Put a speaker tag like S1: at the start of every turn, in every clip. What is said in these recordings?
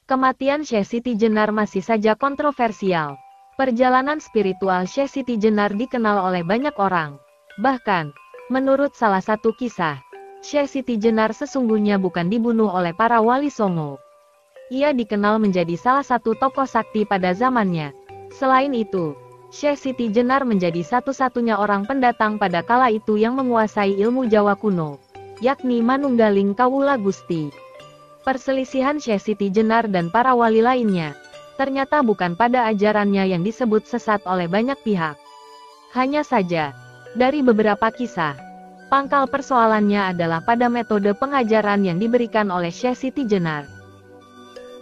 S1: Kematian Syekh Siti Jenar masih saja kontroversial. Perjalanan spiritual Syekh Siti Jenar dikenal oleh banyak orang. Bahkan, menurut salah satu kisah, Syekh Siti Jenar sesungguhnya bukan dibunuh oleh para wali Songo. Ia dikenal menjadi salah satu tokoh sakti pada zamannya. Selain itu, Syekh Siti Jenar menjadi satu-satunya orang pendatang pada kala itu yang menguasai ilmu Jawa kuno, yakni Manunggaling Kawula Gusti. Perselisihan Syekh Siti Jenar dan para wali lainnya, ternyata bukan pada ajarannya yang disebut sesat oleh banyak pihak. Hanya saja, dari beberapa kisah, pangkal persoalannya adalah pada metode pengajaran yang diberikan oleh Syekh Siti Jenar.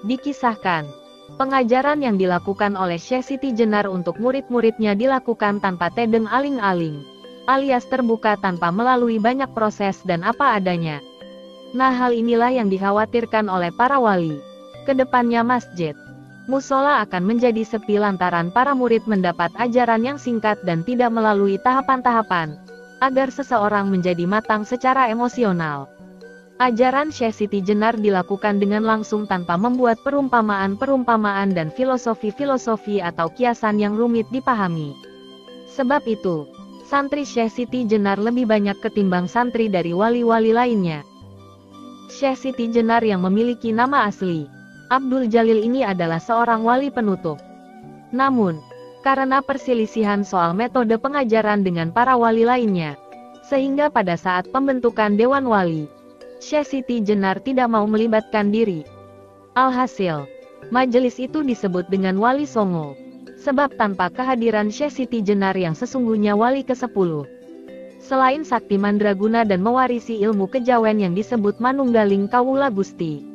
S1: Dikisahkan, pengajaran yang dilakukan oleh Syekh Siti Jenar untuk murid-muridnya dilakukan tanpa tedeng aling-aling, alias terbuka tanpa melalui banyak proses dan apa adanya. Nah, hal inilah yang dikhawatirkan oleh para wali. Kedepannya masjid, musola akan menjadi sepi lantaran para murid mendapat ajaran yang singkat dan tidak melalui tahapan-tahapan, agar seseorang menjadi matang secara emosional. Ajaran Syekh Siti Jenar dilakukan dengan langsung tanpa membuat perumpamaan-perumpamaan dan filosofi-filosofi atau kiasan yang rumit dipahami. Sebab itu, santri Syekh Siti Jenar lebih banyak ketimbang santri dari wali-wali lainnya. Syekh Siti Jenar yang memiliki nama asli Abdul Jalil ini adalah seorang wali penutup. Namun, karena perselisihan soal metode pengajaran dengan para wali lainnya, sehingga pada saat pembentukan Dewan Wali, Syekh Siti Jenar tidak mau melibatkan diri. Alhasil, majelis itu disebut dengan Wali Songo, sebab tanpa kehadiran Syekh Siti Jenar yang sesungguhnya wali ke-10. Selain sakti mandraguna dan mewarisi ilmu kejawen yang disebut Manunggaling Kawula Gusti,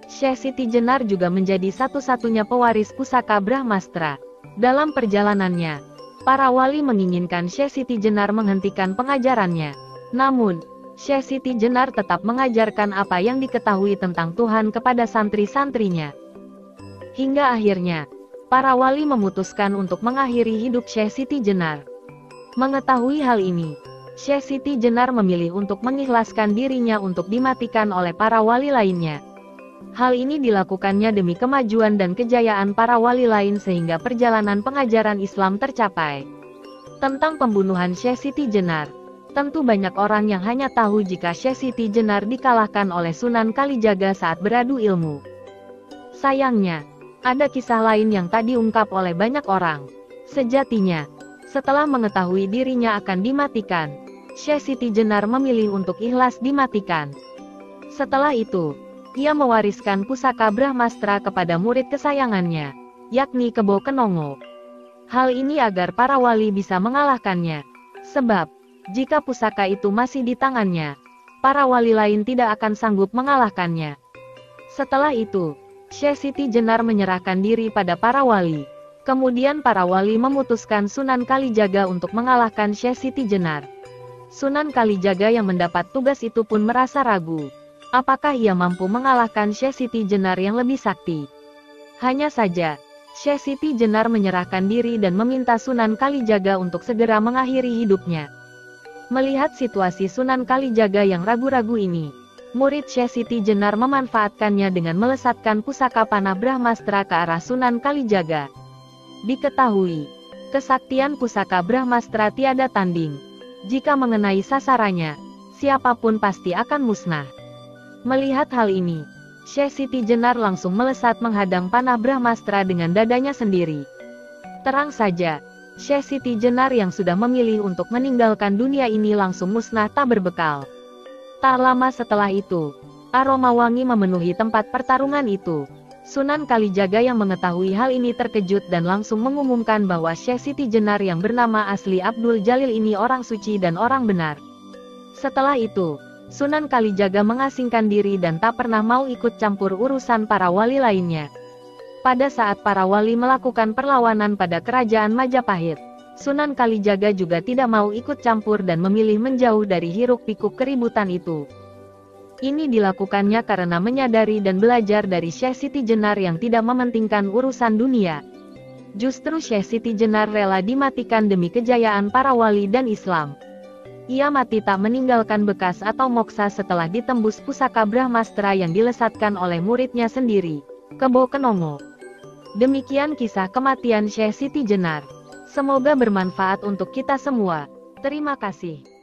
S1: Syekh Siti Jenar juga menjadi satu-satunya pewaris pusaka Brahmastra. Dalam perjalanannya, para wali menginginkan Syekh Siti Jenar menghentikan pengajarannya. Namun, Syekh Siti Jenar tetap mengajarkan apa yang diketahui tentang Tuhan kepada santri-santrinya. Hingga akhirnya, para wali memutuskan untuk mengakhiri hidup Syekh Siti Jenar. Mengetahui hal ini, Syekh Siti Jenar memilih untuk mengikhlaskan dirinya untuk dimatikan oleh para wali lainnya. Hal ini dilakukannya demi kemajuan dan kejayaan para wali lain sehingga perjalanan pengajaran Islam tercapai. Tentang pembunuhan Syekh Siti Jenar, tentu banyak orang yang hanya tahu jika Syekh Siti Jenar dikalahkan oleh Sunan Kalijaga saat beradu ilmu. Sayangnya, ada kisah lain yang tak diungkap oleh banyak orang. Sejatinya, setelah mengetahui dirinya akan dimatikan, Syekh Siti Jenar memilih untuk ikhlas dimatikan. Setelah itu, ia mewariskan pusaka Brahmastra kepada murid kesayangannya, yakni Kebo Kenongo. Hal ini agar para wali bisa mengalahkannya. Sebab, jika pusaka itu masih di tangannya, para wali lain tidak akan sanggup mengalahkannya. Setelah itu, Syekh Siti Jenar menyerahkan diri pada para wali. Kemudian para wali memutuskan Sunan Kalijaga untuk mengalahkan Syekh Siti Jenar. Sunan Kalijaga yang mendapat tugas itu pun merasa ragu. Apakah ia mampu mengalahkan Syekh Siti Jenar yang lebih sakti? Hanya saja, Syekh Siti Jenar menyerahkan diri dan meminta Sunan Kalijaga untuk segera mengakhiri hidupnya. Melihat situasi Sunan Kalijaga yang ragu-ragu ini, murid Syekh Siti Jenar memanfaatkannya dengan melesatkan pusaka panah Brahmastra ke arah Sunan Kalijaga. Diketahui, kesaktian pusaka Brahmastra tiada tanding. Jika mengenai sasarannya, siapapun pasti akan musnah. Melihat hal ini, Syekh Siti Jenar langsung melesat menghadang panah Brahmastra dengan dadanya sendiri. Terang saja, Syekh Siti Jenar yang sudah memilih untuk meninggalkan dunia ini langsung musnah tak berbekal. Tak lama setelah itu, aroma wangi memenuhi tempat pertarungan itu. Sunan Kalijaga yang mengetahui hal ini terkejut dan langsung mengumumkan bahwa Syekh Siti Jenar yang bernama asli Abdul Jalil ini orang suci dan orang benar. Setelah itu, Sunan Kalijaga mengasingkan diri dan tak pernah mau ikut campur urusan para wali lainnya. Pada saat para wali melakukan perlawanan pada kerajaan Majapahit, Sunan Kalijaga juga tidak mau ikut campur dan memilih menjauh dari hiruk-pikuk keributan itu. Ini dilakukannya karena menyadari dan belajar dari Syekh Siti Jenar yang tidak mementingkan urusan dunia. Justru Syekh Siti Jenar rela dimatikan demi kejayaan para wali dan Islam. Ia mati tak meninggalkan bekas atau moksa setelah ditembus pusaka Brahmastra yang dilesatkan oleh muridnya sendiri. Kebo Kenongo. Demikian kisah kematian Syekh Siti Jenar. Semoga bermanfaat untuk kita semua. Terima kasih.